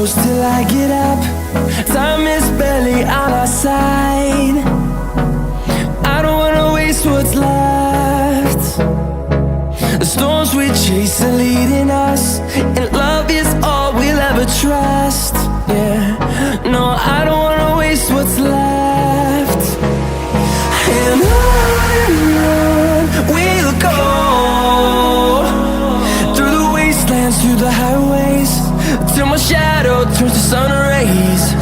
close till I get up. Time is barely on our side. I don't wanna waste what's left. The storms we chase are leading us, and love is all we'll ever trust. Yeah, no, I don't wanna waste what's left. And on we'll go, through the wastelands, through the highways, till my shadow turns to sun rays.